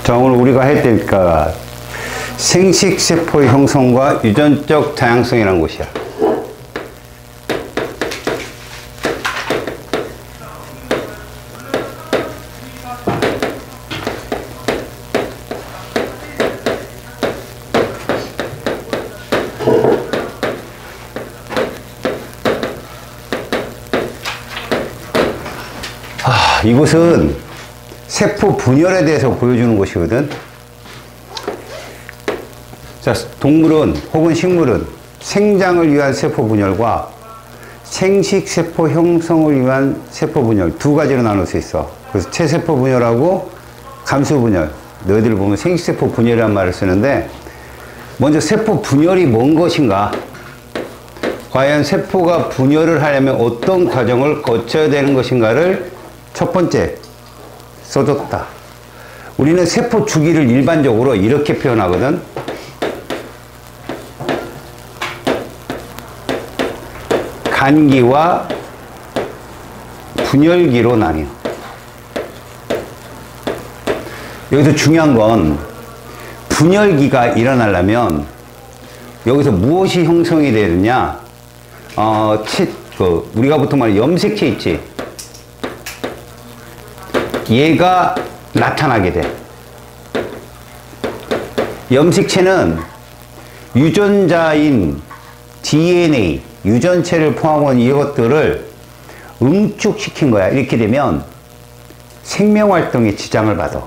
자, 오늘 우리가 해야 될 거가 생식세포의 형성과 유전적 다양성이라는 것이야. 이것은 세포 분열에 대해서 보여주는 것이거든. 자, 동물은 혹은 식물은 생장을 위한 세포 분열과 생식세포 형성을 위한 세포 분열 두 가지로 나눌 수 있어. 그래서 체세포 분열하고 감수 분열. 너희들 보면 생식세포 분열이란 말을 쓰는데, 먼저 세포 분열이 뭔 것인가? 과연 세포가 분열을 하려면 어떤 과정을 거쳐야 되는 것인가를 첫 번째 써줬다. 우리는 세포 주기를 일반적으로 이렇게 표현하거든. 간기와 분열기로 나뉘어. 여기서 중요한 건 분열기가 일어나려면 여기서 무엇이 형성이 되느냐? 우리가 보통 말하는 염색체 있지? 얘가 나타나게 돼. 염색체는 유전자인 DNA, 유전체를 포함한 이것들을 응축시킨 거야. 이렇게 되면 생명활동에 지장을 받아.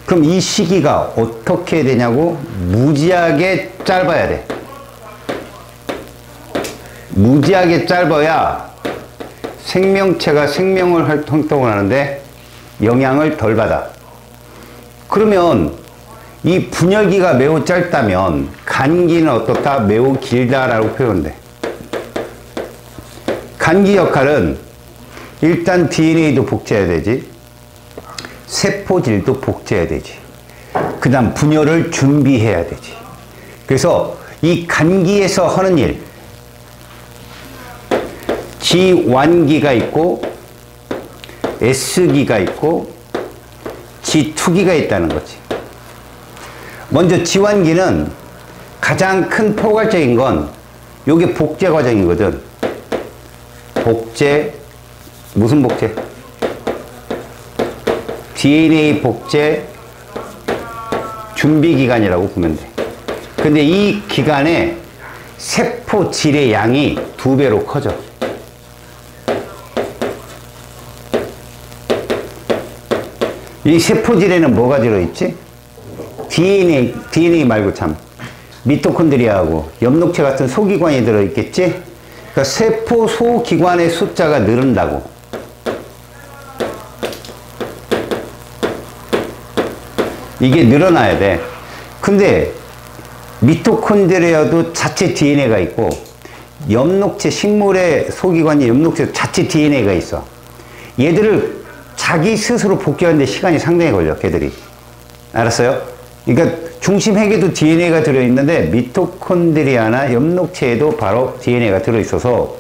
그럼 이 시기가 어떻게 되냐고? 무지하게 짧아야 돼. 무지하게 짧아야 생명체가 생명을 활동을 하는데 영향을 덜 받아. 그러면 이 분열기가 매우 짧다면 간기는 어떻다? 매우 길다라고 표현돼. 간기 역할은 일단 DNA도 복제해야 되지, 세포질도 복제해야 되지, 그 다음 분열을 준비해야 되지. 그래서 이 간기에서 하는 일, G1기가 있고 S기가 있고 G2기가 있다는 거지. 먼저 G1기는 가장 큰 포괄적인 건 요게 복제 과정이거든. 복제, 무슨 복제? DNA 복제 준비 기간이라고 보면 돼. 근데 이 기간에 세포질의 양이 2배로 커져. 이 세포질에는 뭐가 들어있지? DNA 말고 참 미토콘드리아하고 엽록체 같은 소기관이 들어있겠지? 그러니까 세포 소기관의 숫자가 늘은다고. 이게 늘어나야 돼. 근데 미토콘드리아도 자체 DNA가 있고 엽록체, 식물의 소기관이 엽록체 자체 DNA가 있어. 얘들을 자기 스스로 복귀하는데 시간이 상당히 걸려, 걔들이. 알았어요? 그러니까 중심핵에도 DNA가 들어있는데 미토콘드리아나 엽록체에도 바로 DNA가 들어있어서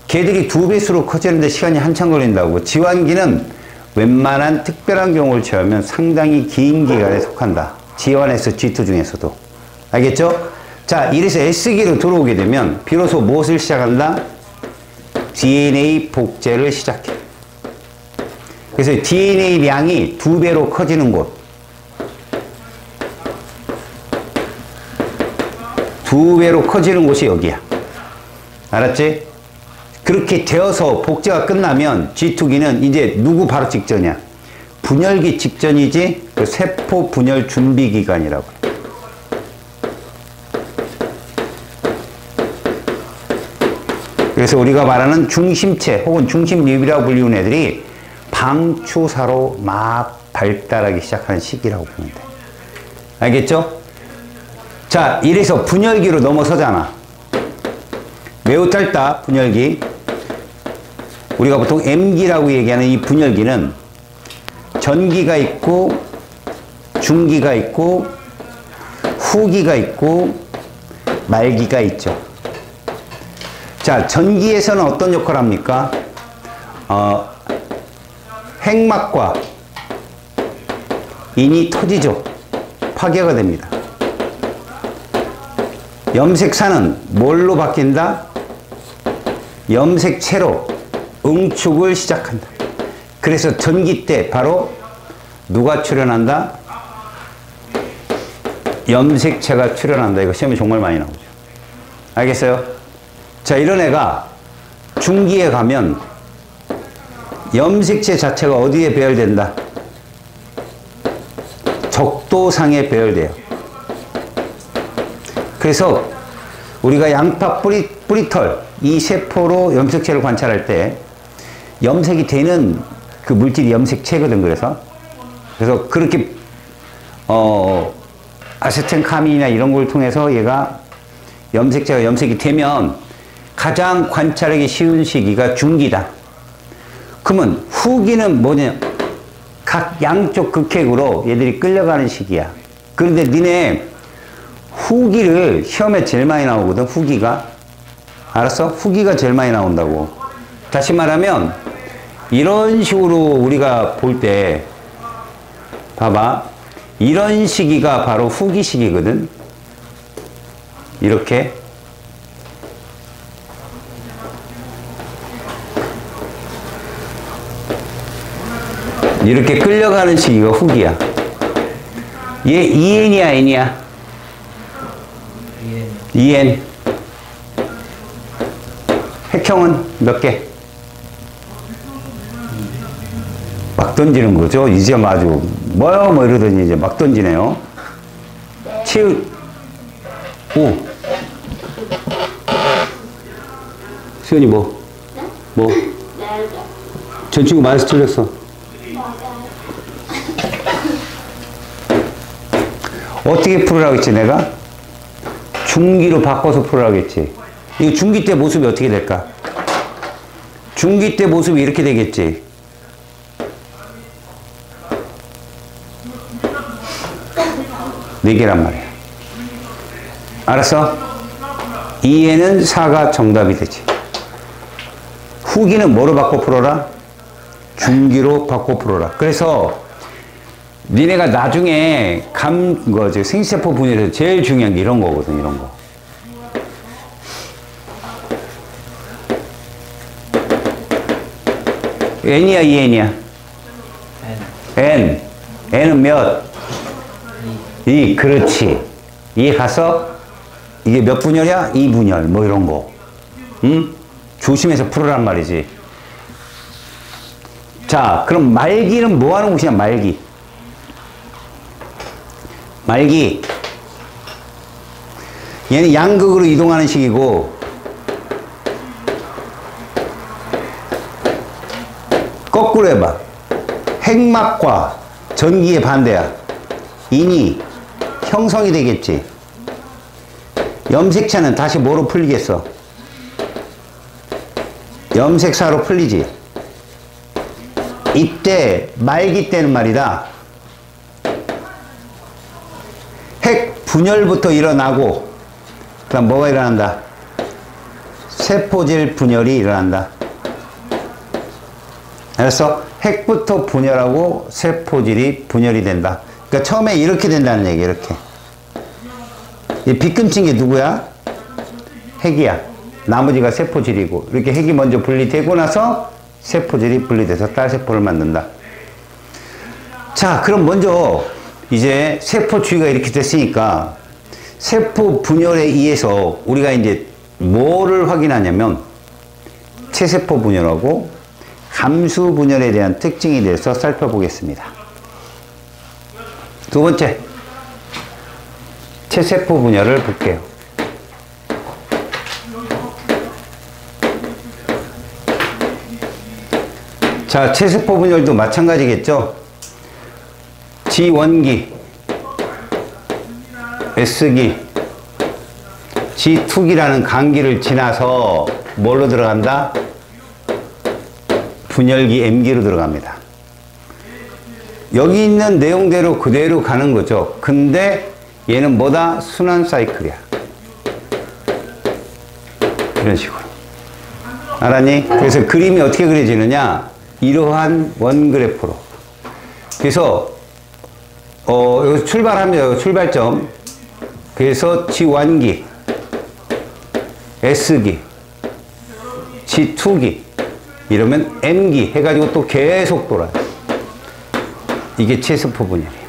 걔들이 2배수로 커지는데 시간이 한참 걸린다고. 지환기는 웬만한 특별한 경우를 제외하면 상당히 긴 기간에 속한다. G1에서 G2 중에서도. 알겠죠? 자, 이래서 S기로 들어오게 되면 비로소 무엇을 시작한다? DNA 복제를 시작해. 그래서 DNA 양이 2배로 커지는 곳, 2배로 커지는 곳이 여기야. 알았지? 그렇게 되어서 복제가 끝나면 G2기는 이제 누구 바로 직전이야? 분열기 직전이지. 그 세포 분열 준비 기간이라고. 그래서 우리가 말하는 중심체 혹은 중심립이라고 불리는 애들이 방추사로 막 발달하기 시작하는 시기라고 보면 돼. 알겠죠? 자, 이래서 분열기로 넘어서잖아. 매우 짧다, 분열기. 우리가 보통 M기라고 얘기하는 이 분열기는 전기가 있고 중기가 있고 후기가 있고 말기가 있죠. 자, 전기에서는 어떤 역할을 합니까? 핵막과 인이 터지죠. 파괴가 됩니다. 염색사는 뭘로 바뀐다? 염색체로 응축을 시작한다. 그래서 전기 때 바로 누가 출현한다? 염색체가 출현한다. 이거 시험에 정말 많이 나오죠. 알겠어요? 자, 이런 애가 중기에 가면 염색체 자체가 어디에 배열된다? 적도상에 배열돼요. 그래서 우리가 양파 뿌리털 이 세포로 염색체를 관찰할 때 염색이 되는 그 물질이 염색체거든. 그래서 그렇게 아세텐카민이나 이런 걸 통해서 얘가 염색체가 염색이 되면 가장 관찰하기 쉬운 시기가 중기다. 그러면 후기는 뭐냐? 각 양쪽 극핵으로 얘들이 끌려가는 시기야. 그런데 니네 후기를 시험에 제일 많이 나오거든. 후기가. 알았어? 후기가 제일 많이 나온다고. 다시 말하면 이런 식으로 우리가 볼 때 봐봐. 이런 시기가 바로 후기 시기거든. 이렇게. 이렇게 끌려가는 시기가 후기야. 얘 EN이야, N이야? EN. 핵형은 몇 개? 막 던지는 거죠. 이제 아주 뭐요? 뭐 이러더니 이제 막 던지네요. 오. 수연이 뭐? 뭐? 전 친구 마이너스 틀렸어. 어떻게 풀으라고 했지, 내가? 중기로 바꿔서 풀으라고 했지. 이거 중기 때 모습이 어떻게 될까? 중기 때 모습이 이렇게 되겠지. 네 개란 말이야. 알았어? 2에는 4가 정답이 되지. 후기는 뭐로 바꿔 풀어라? 중기로 바꿔 풀어라. 그래서 니네가 나중에 생세포 분열에서 제일 중요한 게 이런 거거든, 이런 거. N이야, EN이야? N. N은 몇? 2. 그렇지. 2 가서 이게 몇 분열이야? 2분열. 뭐 이런 거. 응? 조심해서 풀으란 말이지. 자, 그럼 말기는 뭐 하는 곳이냐, 말기. 말기. 얘는 양극으로 이동하는 식이고, 거꾸로 해봐. 핵막과 전기의 반대야. 인이 형성이 되겠지. 염색체는 다시 뭐로 풀리겠어? 염색사로 풀리지. 이때 말기 때는 말이다. 핵 분열부터 일어나고 그 다음 뭐가 일어난다? 세포질 분열이 일어난다. 알았어? 핵부터 분열하고 세포질이 분열이 된다. 그러니까 처음에 이렇게 된다는 얘기. 이렇게. 이 빗금친 게 누구야? 핵이야. 나머지가 세포질이고, 이렇게 핵이 먼저 분리되고 나서 세포질이 분리돼서 딸세포를 만든다. 자, 그럼 먼저 이제 세포 주기가 이렇게 됐으니까 세포 분열에 의해서 우리가 이제 뭐를 확인하냐면 체세포 분열하고 감수 분열에 대한 특징에 대해서 살펴보겠습니다. 두 번째, 체세포 분열을 볼게요. 자, 체세포 분열도 마찬가지겠죠. G1기, S기, G2기라는 간기를 지나서 뭘로 들어간다? 분열기 M기로 들어갑니다. 여기 있는 내용대로 그대로 가는 거죠. 근데 얘는 뭐다? 순환 사이클이야. 이런 식으로. 알았니? 그래서 그림이 어떻게 그려지느냐? 이러한 원그래프로. 그래서 여기 출발하면 여기 출발점. 그래서 G1기, S기, G2기, 이러면 M기 해가지고 또 계속 돌아요. 이게 체세포 분열이에요.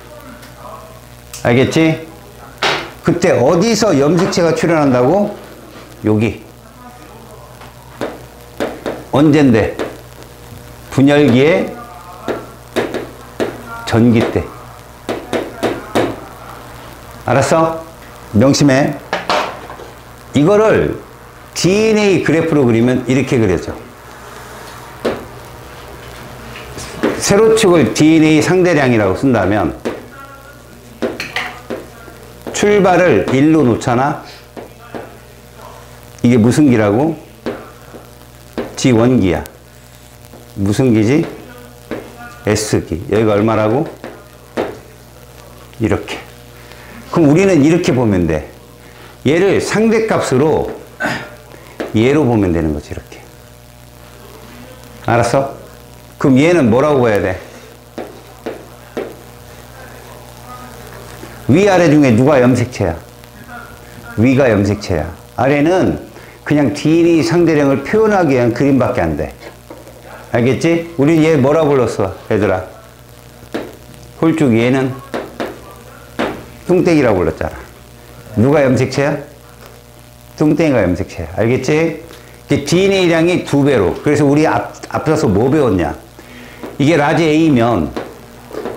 알겠지? 그때 어디서 염색체가 출현한다고? 여기. 언젠데? 분열기의 전기 때. 알았어? 명심해. 이거를 DNA 그래프로 그리면 이렇게 그려져. 세로축을 DNA 상대량이라고 쓴다면 출발을 1로 놓잖아. 이게 무슨 기라고? G1기야. 무슨 기지? S기. 여기가 얼마라고? 이렇게. 그럼 우리는 이렇게 보면 돼. 얘를 상대값으로 얘로 보면 되는 거지, 이렇게. 알았어? 그럼 얘는 뭐라고 봐야 돼? 위아래 중에 누가 염색체야? 위가 염색체야. 아래는 그냥 DNA 상대량을 표현하기 위한 그림밖에 안 돼. 알겠지? 우리 얘 뭐라 불렀어, 얘들아? 홀쭉 얘는 뚱땡이라고 불렀잖아. 누가 염색체야? 뚱땡이가 염색체야. 알겠지? DNA량이 2배로. 그래서 우리 앞서서 뭐 배웠냐? 이게 라지 A면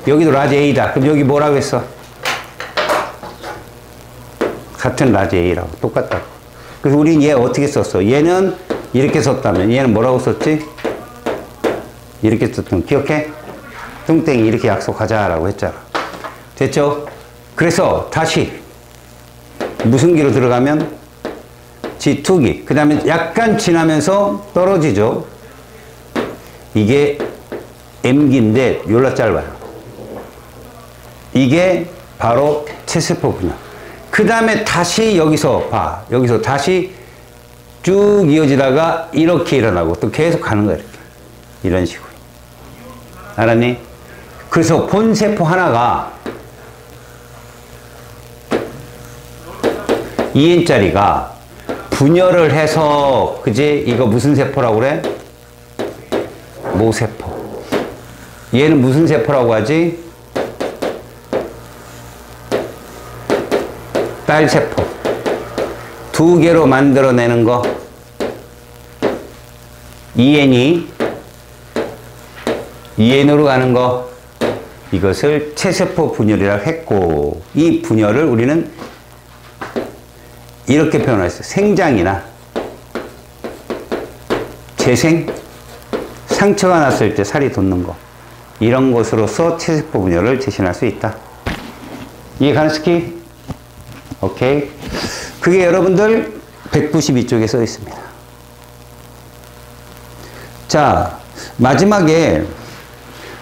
여기도 라지 A다. 그럼 여기 뭐라고 했어? 같은 라지 A라고. 똑같다고. 그래서 우린 얘 어떻게 썼어? 얘는 이렇게 썼다면 얘는 뭐라고 썼지? 이렇게 썼던 기억해? 뚱땡이 이렇게 약속하자라고 했잖아. 됐죠? 그래서 다시 무슨 기로 들어가면 G2기. 그 다음에 약간 지나면서 떨어지죠. 이게 M기인데 요라 짧아요. 이게 바로 체세포 분열. 그 다음에 다시 여기서 봐. 여기서 다시 쭉 이어지다가 이렇게 일어나고 또 계속 가는 거야. 이렇게. 이런 식으로. 알았니? 그래서 본세포 하나가 2N짜리가 분열을 해서, 그지? 이거 무슨 세포라고 그래? 모세포. 얘는 무슨 세포라고 하지? 딸세포. 2개로 만들어내는 거. EN으로 가는 거. 이것을 체세포 분열이라고 했고, 이 분열을 우리는 이렇게 표현했어요. 생장이나 재생, 상처가 났을 때 살이 돋는 거, 이런 것으로서 체세포 분열을 제시할 수 있다. 이해 가는 스키? 오케이. 그게 여러분들 192쪽에 써 있습니다. 자, 마지막에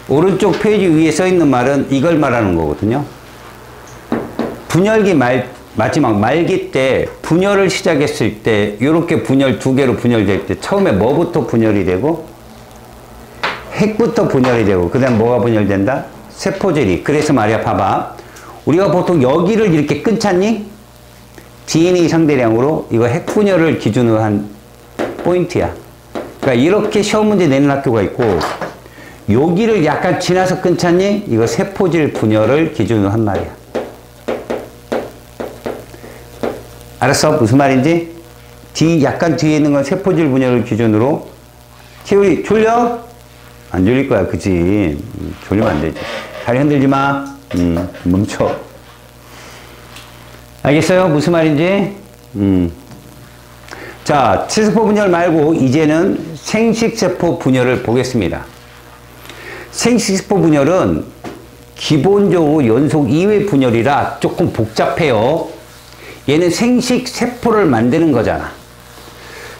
오른쪽 페이지 위에 써 있는 말은 이걸 말하는 거거든요. 분열기 마지막 말기 때 분열을 시작했을 때 이렇게 분열 2개로 분열될 때 처음에 뭐부터 분열이 되고? 핵부터 분열이 되고 그 다음 뭐가 분열된다? 세포질이. 그래서 말이야, 봐봐. 우리가 보통 여기를 이렇게 끊잖니? DNA 상대량으로 이거 핵 분열을 기준으로 한 포인트야. 그러니까 이렇게 시험 문제 내는 학교가 있고, 여기를 약간 지나서 끊잖니? 이거 세포질 분열을 기준으로 한 말이야. 알았어? 무슨 말인지? 약간 뒤에 있는 건 세포질 분열을 기준으로. 티오리, 졸려? 안 졸릴 거야, 그치? 졸리면 안 되지. 다리 흔들지 마. 멈춰. 알겠어요? 무슨 말인지? 자, 체세포 분열 말고 이제는 생식세포 분열을 보겠습니다. 생식세포 분열은 기본적으로 연속 2회 분열이라 조금 복잡해요. 얘는 생식세포를 만드는 거잖아.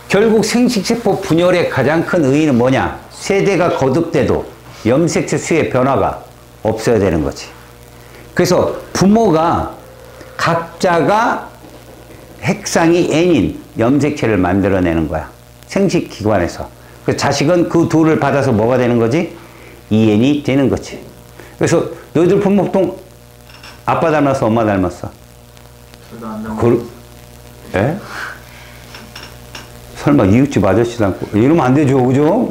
결국 생식세포 분열의 가장 큰 의의는 뭐냐? 세대가 거듭돼도 염색체 수의 변화가 없어야 되는 거지. 그래서 부모가 각자가 핵상이 N인 염색체를 만들어내는 거야. 생식기관에서. 그 자식은 그 둘을 받아서 뭐가 되는 거지? EN이 되는 거지. 그래서 너희들 보면 보통 아빠 닮았어, 엄마 닮았어? 저도 안 닮았어요. 에? 설마 이웃집 아저씨 닮고 이러면 안 되죠, 그죠?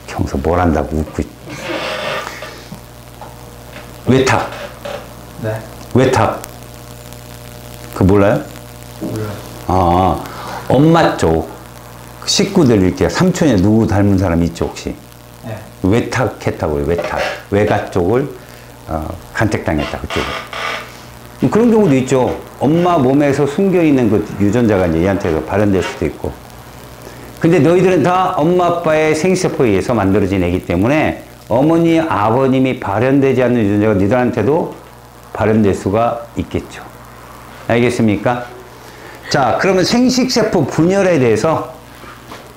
경서 뭘 한다고 웃고. 외탁. 네. 외탁. 그거 몰라요? 몰라요. 아, 엄마 쪽 식구들 이렇게 삼촌에 누구 닮은 사람 있죠, 혹시? 네. 외탁했다고요, 외탁. 외가 쪽을 간택당했다, 그쪽을. 그런 경우도 있죠. 엄마 몸에서 숨겨있는 그 유전자가 이제 얘한테서 발현될 수도 있고. 근데 너희들은 다 엄마 아빠의 생세포에 의해서 만들어진 애기 때문에 어머니, 아버님이 발현되지 않는 유전자가 너희들한테도 발현될 수가 있겠죠. 알겠습니까? 자, 그러면 생식세포 분열에 대해서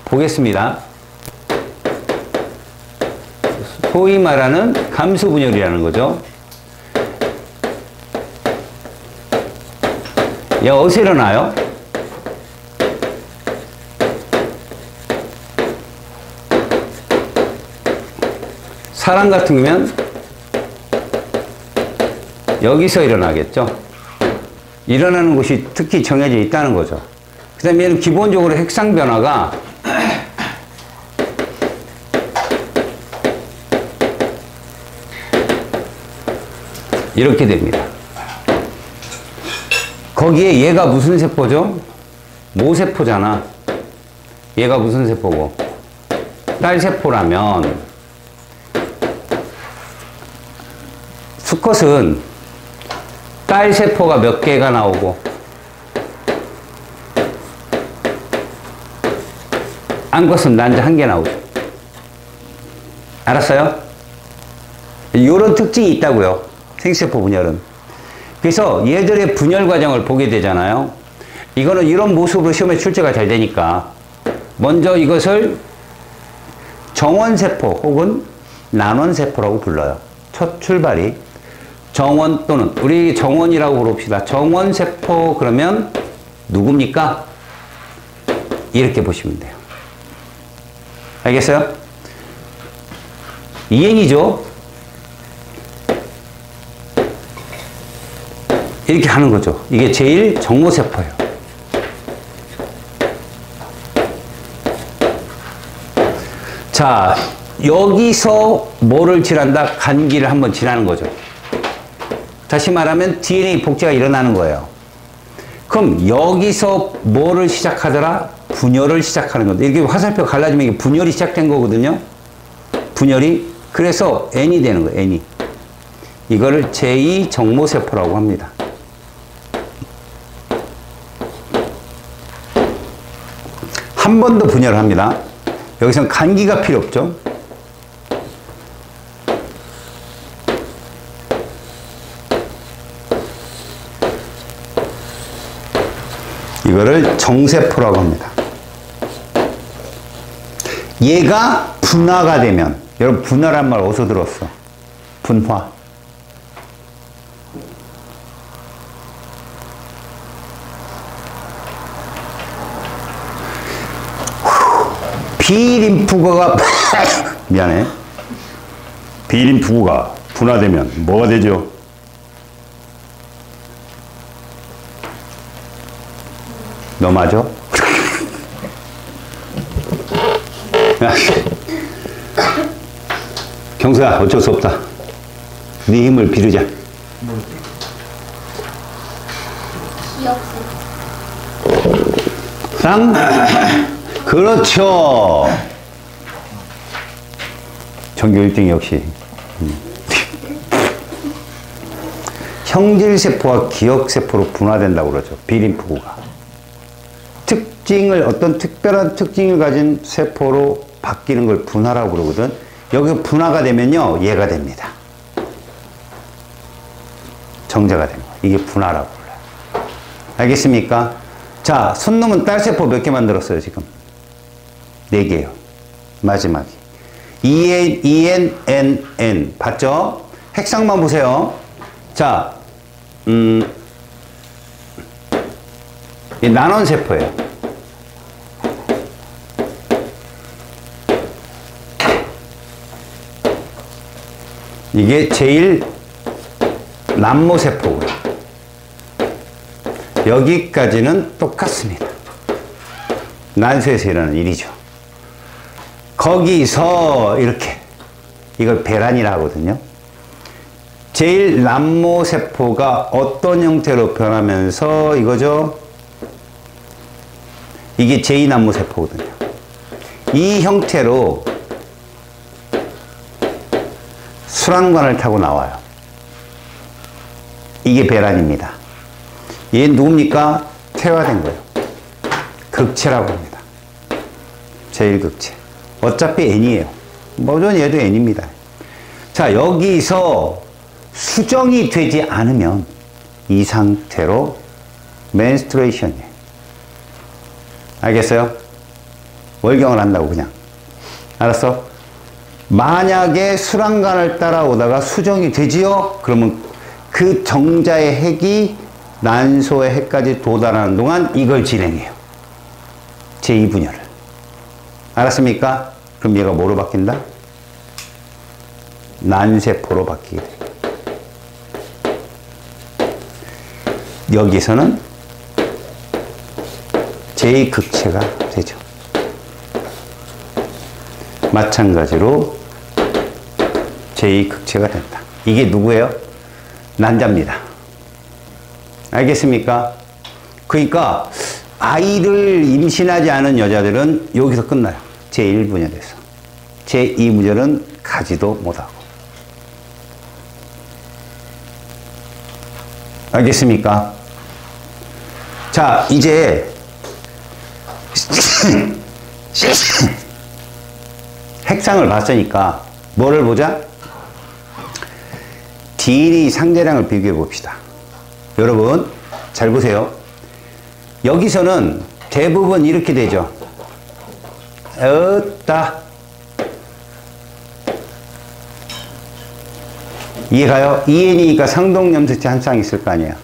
보겠습니다. 소위 말하는 감수분열이라는 거죠. 얘 어디서 일어나요? 사람 같은 경우면 여기서 일어나겠죠. 일어나는 곳이 특히 정해져 있다는 거죠. 그 다음에 얘는 기본적으로 핵상 변화가 이렇게 됩니다. 거기에 얘가 무슨 세포죠? 모세포잖아. 얘가 무슨 세포고? 딸세포라면 수컷은 딸세포가 몇 개가 나오고 암컷은 난자 한 개 나오죠. 알았어요? 이런 특징이 있다고요. 생세포 분열은. 그래서 얘들의 분열 과정을 보게 되잖아요. 이거는 이런 모습으로 시험에 출제가 잘 되니까 먼저 이것을 정원세포 혹은 난원세포라고 불러요. 첫 출발이 정원 또는 우리 정원이라고 부릅시다. 정원세포 그러면 누굽니까? 이렇게 보시면 돼요. 알겠어요? 이행이죠. 이렇게 하는 거죠. 이게 제일 정모세포예요. 자, 여기서 뭐를 칠한다? 간기를 한번 칠하는 거죠. 다시 말하면 DNA 복제가 일어나는 거예요. 그럼 여기서 뭐를 시작하더라? 분열을 시작하는 겁니다. 이렇게 화살표 갈라지면 이게 분열이 시작된 거거든요. 분열이. 그래서 N이 되는 거예요. N이. 이거를 제2정모세포라고 합니다. 한 번 더 분열을 합니다. 여기서는 간기가 필요 없죠. 이거를 정세포라고 합니다. 얘가 분화가 되면, 여러분 분화란 말 어디서 들었어? 분화. 비림프구가 미안해. 비림프구가 분화되면 뭐가 되죠? 너 맞아? 경수야, 어쩔 수 없다. 네 힘을 빌으자. 쌍? 그렇죠. 전교 1등 역시. 형질세포와 기억세포로 분화된다고 그러죠. 비림프구가. 특징을, 어떤 특별한 특징을 가진 세포로 바뀌는 걸 분화라고 그러거든. 여기 분화가 되면요, 얘가 됩니다. 정자가 됩니다. 이게 분화라고 불러요. 알겠습니까? 자, 손놈은 딸세포 몇 개 만들었어요, 지금? 4개요. 마지막에. EN, EN, N, N. 봤죠? 핵상만 보세요. 자, 이 난원세포예요. 이게 제일 남모세포고요. 여기까지는 똑같습니다. 난소에서 일어나는 일이죠. 거기서 이렇게 이걸 배란이라 하거든요. 제일 남모세포가 어떤 형태로 변하면서 이거죠. 이게 제2남모세포거든요. 이 형태로 수란관을 타고 나와요. 이게 배란입니다. 얘는 누굽니까? 퇴화된 거예요. 극체라고 합니다. 제1극체. 어차피 N이에요. 뭐든 얘도 N입니다. 자, 여기서 수정이 되지 않으면 이 상태로 menstruation이에요. 알겠어요? 월경을 한다고 그냥. 알았어? 만약에 수란관을 따라오다가 수정이 되지요? 그러면 그 정자의 핵이 난소의 핵까지 도달하는 동안 이걸 진행해요. 제2분열을. 알았습니까? 그럼 얘가 뭐로 바뀐다? 난세포로 바뀌게 돼요. 여기서는 제2극체가 되죠. 마찬가지로 제2극체가 된다. 이게 누구예요? 난자입니다. 알겠습니까? 그러니까 아이를 임신하지 않은 여자들은 여기서 끝나요. 제1분열에서. 제2분열은 가지도 못하고. 알겠습니까? 자, 이제 핵상을 봤으니까 뭐를 보자? DNA 상대량을 비교해 봅시다. 여러분 잘 보세요. 여기서는 대부분 이렇게 되죠. 이해가요? EN이니까 상동염색체 한 쌍 있을 거 아니에요.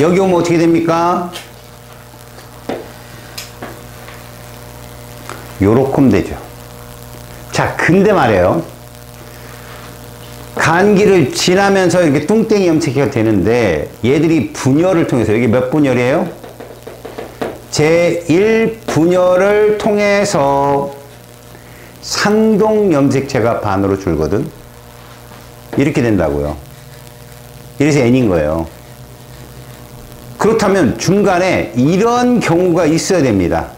여기 오면 어떻게 됩니까? 요렇게 되죠. 자, 근데 말이에요. 간기를 지나면서 이렇게 뚱땡이 염색체가 되는데 얘들이 분열을 통해서, 여기 몇 분열이에요? 제1분열을 통해서 상동 염색체가 반으로 줄거든. 이렇게 된다고요. 이래서 N인 거예요. 그렇다면 중간에 이런 경우가 있어야 됩니다.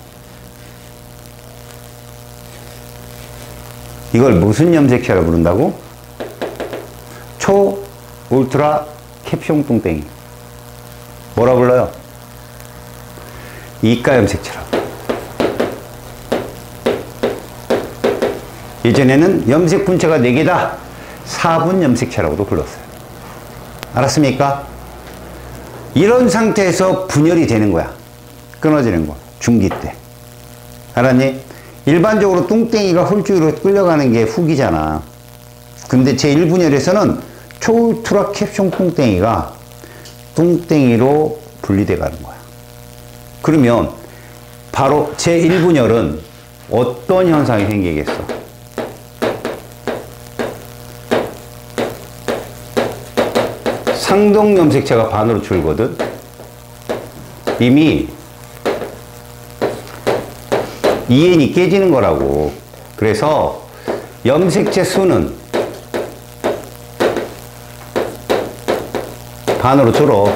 이걸 무슨 염색체라고 부른다고? 초 울트라 캡숑 뚱땡이. 뭐라 불러요? 이가 염색체라고. 예전에는 염색 분체가 4개다. 4분 염색체라고도 불렀어요. 알았습니까? 이런 상태에서 분열이 되는 거야. 끊어지는 거. 중기 때. 알았니? 일반적으로 뚱땡이가 홀쭉으로 끌려가는 게 후기잖아. 근데 제1분열에서는 초울트라 캡숑 뚱땡이가 뚱땡이로 분리돼 가는 거야. 그러면 바로 제1분열은 어떤 현상이 생기겠어? 상동 염색체가 반으로 줄거든. 이미 EN이 깨지는 거라고. 그래서 염색체 수는 반으로 줄어.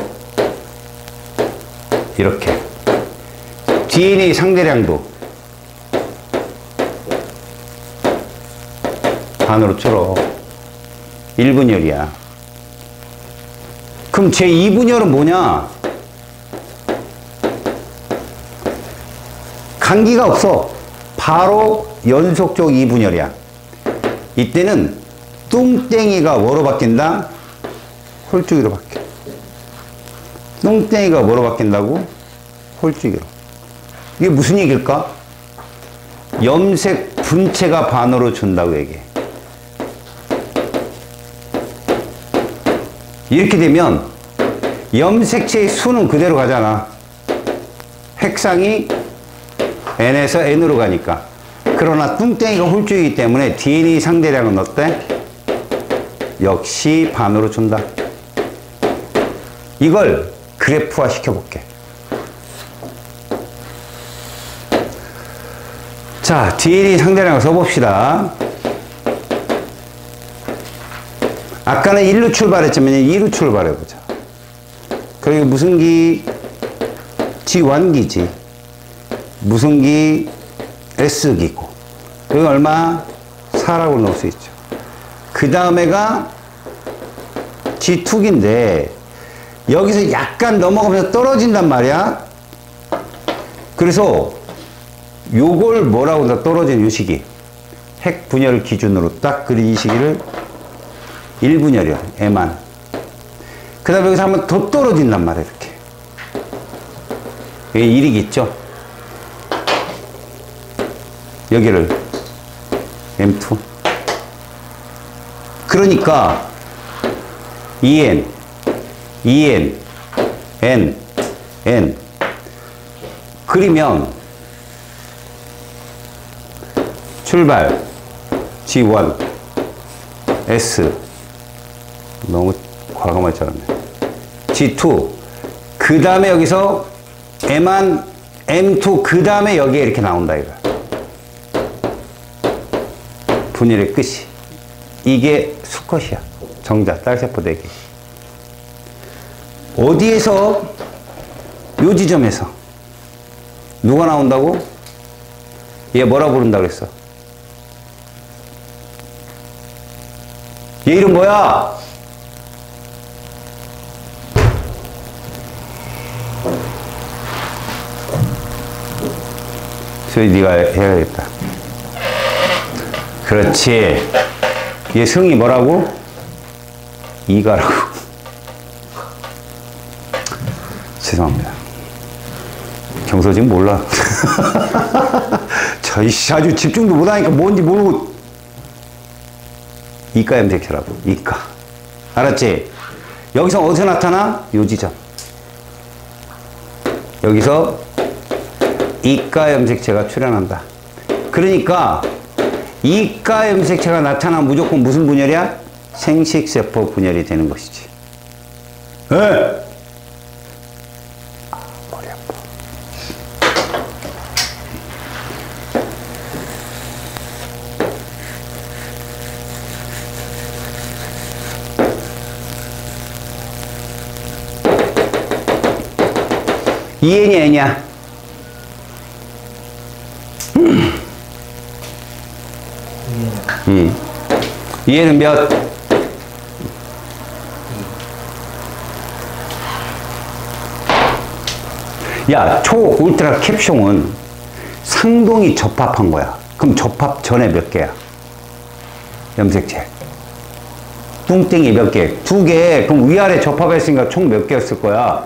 이렇게. DNA 상대량도 반으로 줄어. 1분열이야. 그럼 제2분열은 뭐냐? 간기가 없어. 바로 연속적 2분열이야. 이때는 뚱땡이가 뭐로 바뀐다? 홀쭉이로 바뀌어. 뚱땡이가 뭐로 바뀐다고? 홀쭉이로. 이게 무슨 얘기일까? 염색 분체가 반으로 준다고 얘기해. 이렇게 되면 염색체의 수는 그대로 가잖아. 핵상이 N에서 N으로 가니까. 그러나 뚱땡이가 홀쭉이기 때문에 DNA 상대량은 어때? 역시 반으로 준다. 이걸 그래프화 시켜볼게. 자, DNA 상대량을 써봅시다. 아까는 1로 출발했지만 2로 출발해보자. 그리고 무슨 기? G1기지. 무슨 기? S기고. 그리고 얼마? 4라고 넣을 수 있죠. 그 다음에가 G2기인데 여기서 약간 넘어가면서 떨어진단 말이야. 그래서 요걸 뭐라고 한다? 떨어지는 요 시기. 핵 분열을 기준으로 딱 그린 이 시기를 1분열이야. 애만. 그 다음에 여기서 한번 더 떨어진단 말이야. 이렇게. 여기 1이겠죠? 여기를 M2. 그러니까 EN, EN, N, N. 그리면 출발 G1, S. 너무 과감하게 잘랐네. G2. 그 다음에 여기서 M1, M2. 그 다음에 여기에 이렇게 나온다, 이거. 분열의 끝이. 이게 수컷이야. 정자, 딸세포 대기. 어디에서? 요 지점에서. 누가 나온다고? 얘 뭐라 부른다 그랬어? 얘 이름 뭐야? 소리 네가 해야겠다. 그렇지. 얘 성이 뭐라고? 이가라고. 죄송합니다. 경서 지금 몰라. 저 아주 집중도 못하니까 뭔지 모르고. 이가 염색체라고. 이가. 알았지? 여기서 어디서 나타나? 요 지점. 여기서 이가 염색체가 출현한다. 그러니까 이가 염색체가 나타나면 무조건 무슨 분열이야? 생식세포 분열이 되는 것이지. 에? 아, 머리 아파. EN이 N이야. 얘는 몇? 야, 초울트라 캡숑은 상동이 접합한 거야. 그럼 접합 전에 몇 개야? 염색체. 뚱땡이 몇 개? 2개. 그럼 위아래 접합했으니까 총 몇 개였을 거야?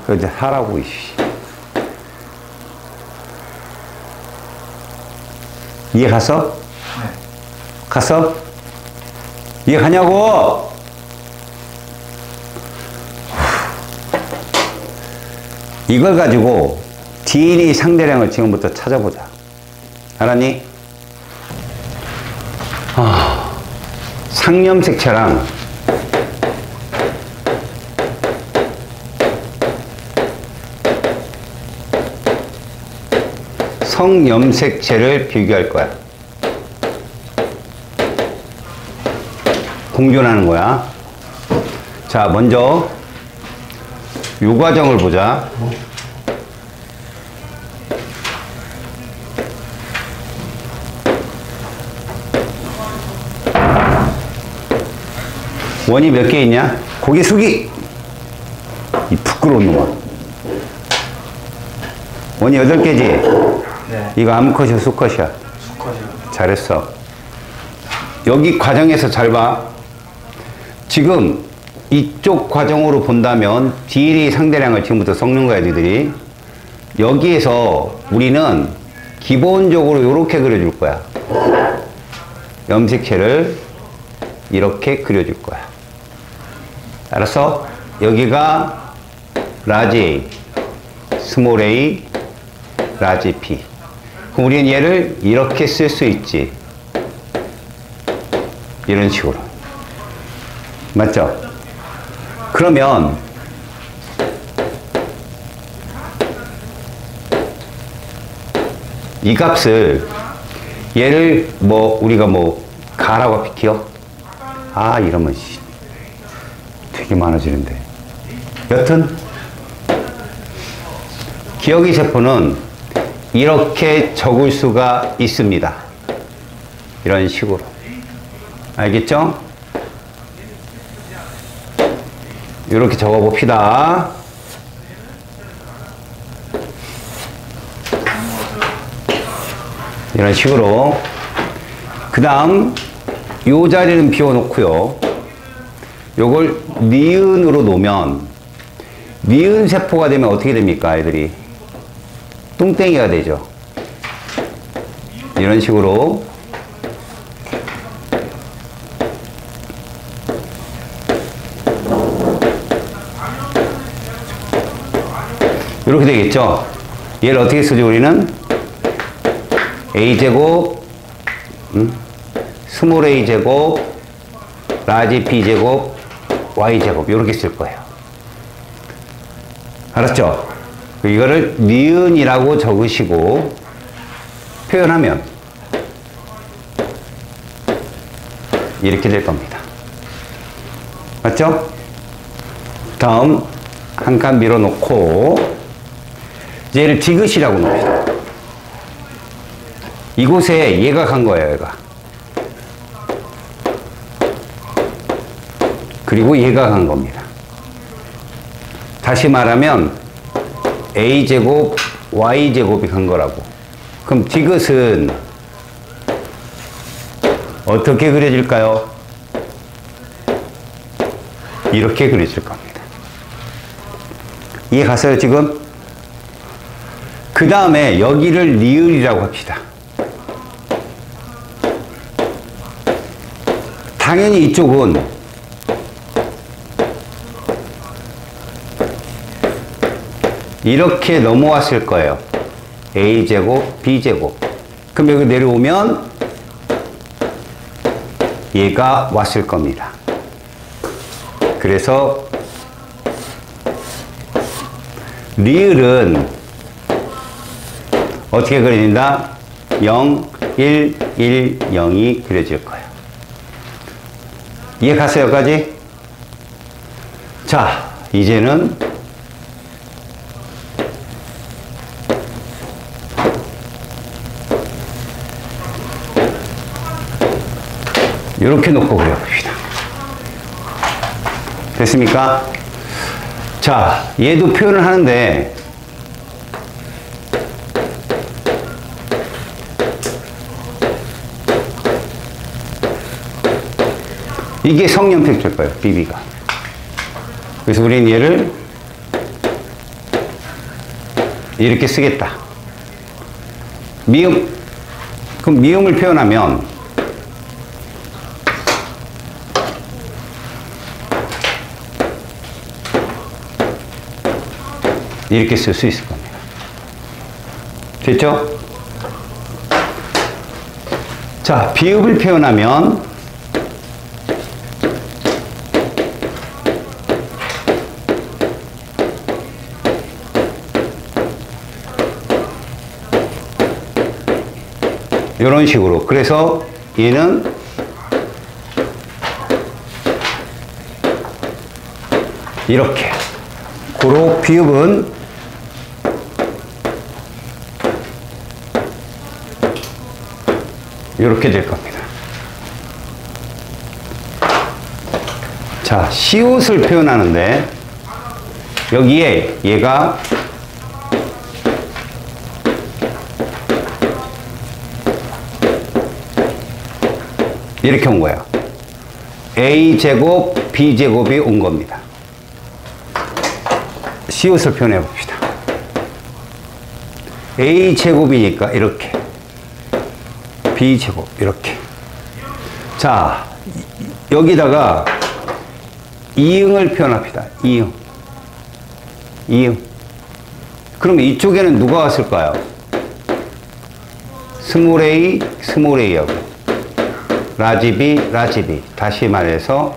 그래서 이제 하라고, 이씨. 이해 갔어? 네. 갔어? 이해 가냐고? 이걸 가지고 DNA 상대량을 지금부터 찾아보자. 알았니? 상염색체랑 성염색체를 비교할 거야. 공존하는 거야. 자, 먼저 요 과정을 보자. 원이 몇 개 있냐? 고개 숙이! 이 부끄러운 놈아. 원이 8개지? 네. 이거 암컷이야, 수컷이야? 수컷이요. 잘했어. 여기 과정에서 잘 봐. 지금 이쪽 과정으로 본다면 DNA 상대량을 지금부터 섞는 거야, 니들이. 여기에서 우리는 기본적으로 이렇게 그려줄 거야. 염색체를 이렇게 그려줄 거야. 알았어? 여기가 라지 A, 스몰 a, 라지 P. 그럼 우리는 얘를 이렇게 쓸 수 있지. 이런 식으로. 맞죠? 그러면 이 값을 얘를 뭐 우리가 뭐 가라고 기억? 아 이러면 되게 많아지는데. 여튼 기억의 세포는 이렇게 적을 수가 있습니다. 이런 식으로. 알겠죠? 이렇게 적어 봅시다. 이런 식으로. 그 다음 요 자리는 비워놓고요. 요걸 니은으로 놓으면 니은 세포가 되면 어떻게 됩니까? 애들이 뚱땡이가 되죠. 이런 식으로. 이렇게 되겠죠. 얘를 어떻게 쓰죠? 우리는 a제곱 스몰 a제곱 라지 b제곱 y제곱 이렇게 쓸 거예요. 알았죠? 이거를 니은이라고 적으시고 표현하면 이렇게 될 겁니다. 맞죠? 다음 한 칸 밀어놓고 이제 얘를 디귿이라고 놉시다. 이곳에 얘가 간 거예요, 얘가. 그리고 얘가 간 겁니다. 다시 말하면 a제곱 y제곱이 간 거라고. 그럼 디귿은 어떻게 그려질까요? 이렇게 그려질 겁니다. 이해 갔어요, 지금? 그 다음에 여기를 리을이라고 합시다. 당연히 이쪽은 이렇게 넘어왔을 거예요. a제곱, b제곱. 그럼 여기 내려오면 얘가 왔을 겁니다. 그래서 리을은 어떻게 그려진다? 0, 1, 1, 0이 그려질 거예요. 이해 갔어요, 여기까지? 자, 이제는 이렇게 놓고 그려봅시다. 됐습니까? 자, 얘도 표현을 하는데 이게 성연필일 거예요, BB가. 그래서 우리는 얘를 이렇게 쓰겠다. 미음. 그럼 미음을 표현하면 이렇게 쓸 수 있을 겁니다. 됐죠? 자, 비읍을 표현하면 이런 식으로. 그래서 얘는 이렇게. 고로 비읍은 이렇게 될 겁니다. 자, 시옷을 표현하는데 여기에 얘가 이렇게 온 거예요. a제곱, b제곱이 온 겁니다. 시옷을 표현해 봅시다. a제곱이니까 이렇게, b제곱 이렇게. 자, 여기다가 이응을 표현합시다. 이응. 이응. 그러면 이쪽에는 누가 왔을까요? 스몰 a, 스몰 a하고 라지 B, 라지 B. 다시 말해서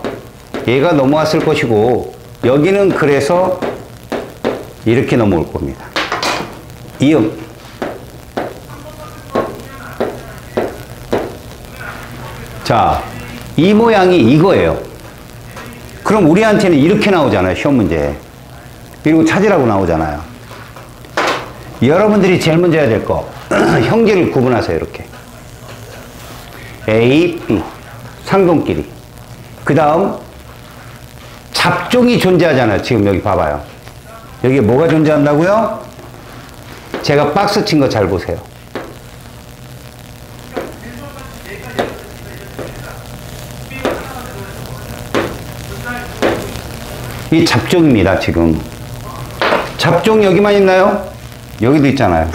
얘가 넘어왔을 것이고 여기는 그래서 이렇게 넘어올 겁니다. 이응. 자, 이 모양이 이거예요. 그럼 우리한테는 이렇게 나오잖아요, 시험 문제. 그리고 찾으라고 나오잖아요. 여러분들이 제일 먼저 해야 될 거, 형제를 구분하세요, 이렇게. A, B, 상동끼리. 그 다음, 잡종이 존재하잖아요. 지금 여기 봐봐요. 여기 뭐가 존재한다고요? 제가 박스 친 거 잘 보세요. 이 잡종입니다, 지금. 잡종 여기만 있나요? 여기도 있잖아요.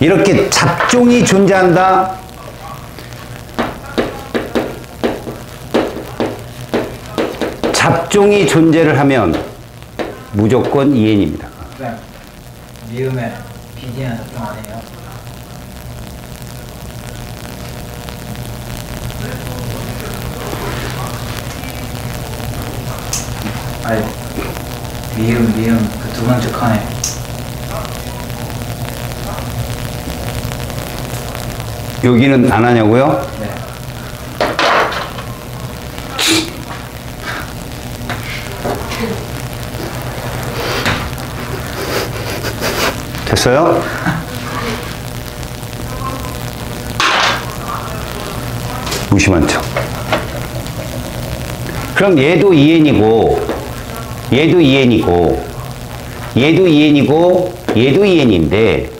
이렇게 잡종이 존재한다. 잡종이 존재를 하면 무조건 이엔입니다. 네. 미음에 비디는 잡종 아니에요? 아니, 미음 그 두 번째 칸에 여기는 안 하냐고요? 네. 됐어요? 무심한 척. 그럼 얘도 2n이고 얘도 2n이고 얘도 2n이고 얘도 2n인데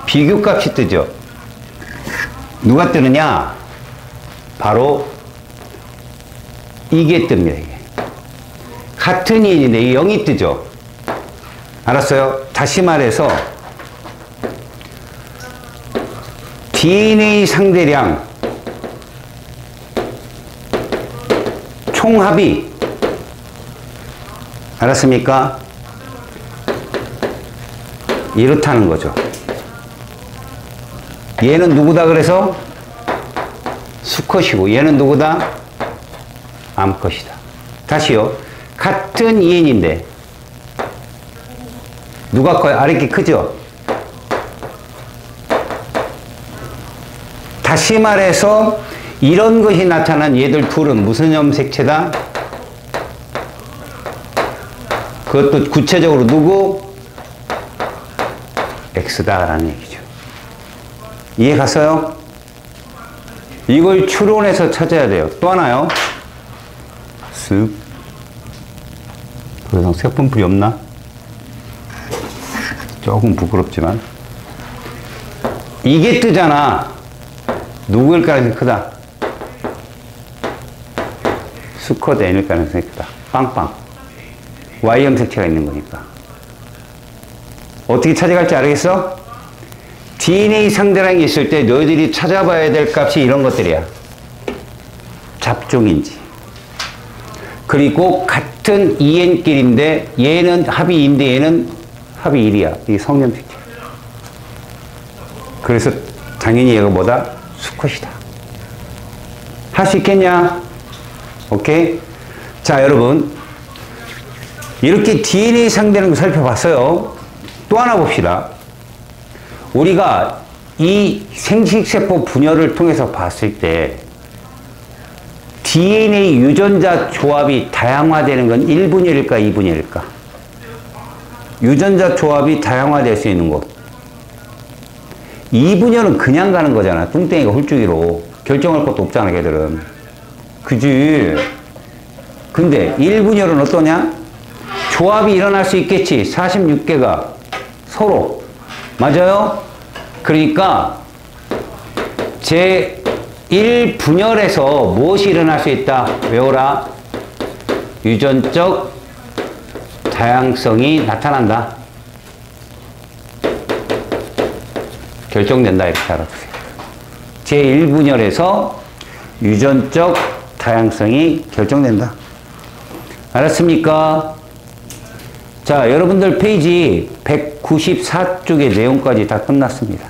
비교값이 뜨죠. 누가 뜨느냐? 바로 이게 뜹니다. 이게. 같은 2n인데 이게 0이 뜨죠. 알았어요? 다시 말해서 DNA 상대량 총합이 알았습니까? 이렇다는 거죠. 얘는 누구다 그래서? 수컷이고 얘는 누구다? 암컷이다. 다시요. 같은 2n인데 누가 커요? 아랫게 크죠? 다시 말해서 이런 것이 나타난 얘들 둘은 무슨 염색체다? 그것도 구체적으로 누구? X다라는 얘기죠. 이해 갔어요? 이걸 추론해서 찾아야 돼요. 또 하나요. 쓱. 더 이상 색분풀이 없나? 조금 부끄럽지만. 이게 뜨잖아. 누구일 가능성이 크다? 수컷 N일 가능성이 크다. 빵빵. Y 염색체가 있는 거니까. 어떻게 찾아갈지 알겠어? DNA 상대량이 있을 때 너희들이 찾아봐야 될 값이 이런 것들이야. 잡종인지. 그리고 같은 EN끼리인데 얘는 합이 2인데 얘는 합이 1이야. 이게 성염색체. 그래서 당연히 얘가 뭐다? 수컷이다. 할 수 있겠냐? 오케이? 자, 여러분. 이렇게 DNA 상대는 거 살펴봤어요. 또 하나 봅시다. 우리가 이 생식세포 분열을 통해서 봤을 때 DNA 유전자 조합이 다양화되는 건 1분열일까 2분열일까? 유전자 조합이 다양화될 수 있는 곳. 2분열은 그냥 가는 거잖아. 뚱땡이가 홀쭉이로. 결정할 것도 없잖아, 걔들은. 그지? 근데 1분열은 어떠냐? 조합이 일어날 수 있겠지. 46개가 서로. 맞아요? 그러니까 제1분열에서 무엇이 일어날 수 있다? 외워라. 유전적 다양성이 나타난다. 결정된다. 이렇게 알아두세요. 제1분열에서 유전적 다양성이 결정된다. 알았습니까? 자, 여러분들 페이지 194쪽의 내용까지 다 끝났습니다.